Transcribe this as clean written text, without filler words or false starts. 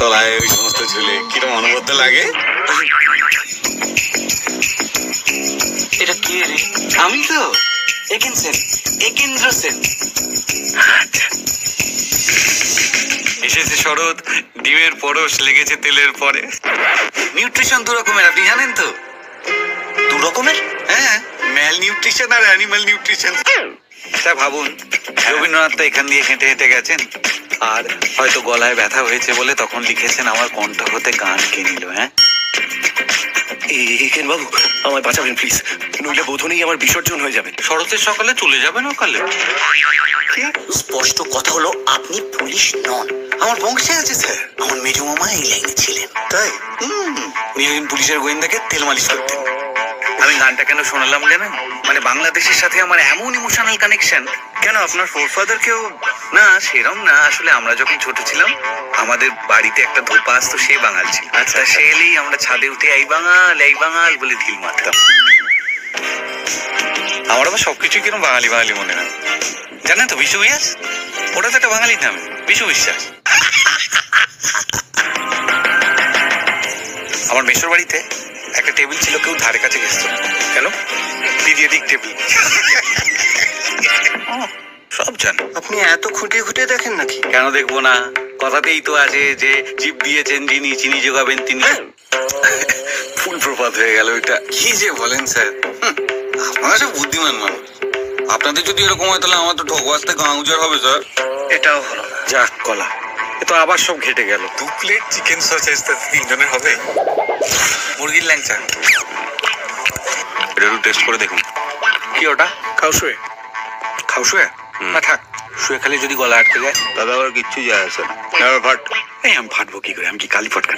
তলায় ওই সমস্ত ঝুলে কিরকম অনুভূত লাগে। এটা কে রে? আমি তো একেন্দ্র সেন। এসেছে শরৎ, ডিমের পরশ লেগেছে তেলের পরে। নিউট্রিশন দু রকমের, আপনি জানেন তো? দু রকমের? হ্যাঁ, ম্যাল নিউট্রিশন আর অ্যানিমাল নিউট্রিশন। তা ভাবুন, রবীন্দ্রনাথ তো এখান দিয়ে হেঁটে হেঁটে গেছেন, আর হয়তো গলায় ব্যথা হয়েছে বলে তখন লিখেছেন আমার কণ্ঠ হতে গান কে নিল। হ্যাঁ একেন বাবু, আমায় বাঁচাবেন প্লিজ, নইলে বোধনেই আমার বিসর্জন হয়ে যাবে। শরতের সকালে চলে যাবেন ওকালে। স্পষ্ট কথা হলো, আপনি পুলিশ নন। আমার বংশে আছে স্যার। আমার মেজো মামা এই লাইনে ছিলেন। তাই? উনি একদিন পুলিশের গোয়েন্দাকে তেল মালিশ করতেন। আমি গানটা কেন শোনালাম জানেন? মানে বাংলাদেশের সাথে আমার এমন ইমোশনাল কানেকশন। কেন, আপনার ফোরফাদার কেউ? না, সেরম না। আসলে আমরা যখন ছোট ছিলাম, আমাদের বাড়িতে একটা ধোপা আসতো, সে বাঙাল ছিল। আচ্ছা, সে এলেই আমরা ছাদে উঠে এই বাঙাল বলে ঢিল মারতাম। আমার আবার সবকিছু কিরকম বাঙালি বাঙালি মনে হয়। জানেন তো বিশু বিশ্বাস? ওটা তো একটা বাঙালির নামে, বিশু বিশ্বাস। আমার মেসোর বাড়িতে একটা টেবিল ছিল, কেউ ধারে কাছে গেছিল। কেন? Periodic table. সব জানো। আপনি এত খুঁটিয়ে খুঁটিয়ে দেখেন নাকি? কেন দেখবো না? কথাতেই তো আছে যে জীব দিয়েছেন যিনি, চিনি যোগাবেন তিনি। ফুল প্রপাত হয়ে গেল এটা। কি যে বলেন স্যার, আপনারা সব বুদ্ধিমান মানুষ। আপনাদের যদি এরকম হয় তাহলে আমার তো ঠকবাজতে গাঁ উজাড় হবে স্যার। এটাও হলো না। যাক কলা, এ তো আবার সব ঘেটে গেল। 2 প্লেট চিকেন সসেজ, তিনজনের হবে। মুরগির ল্যাংচা এটা একটু টেস্ট করে দেখুন। কি ওটা? খাওশুয়ে। খাওশুয়ে? না থাক, শুয়ে খালি যদি গলা আটকে যায় তাহলে আবার কিচ্ছু যায় আসে না। ফাট। এই আমি ফাটবো কি করে? আমি কি কালী ফটকা?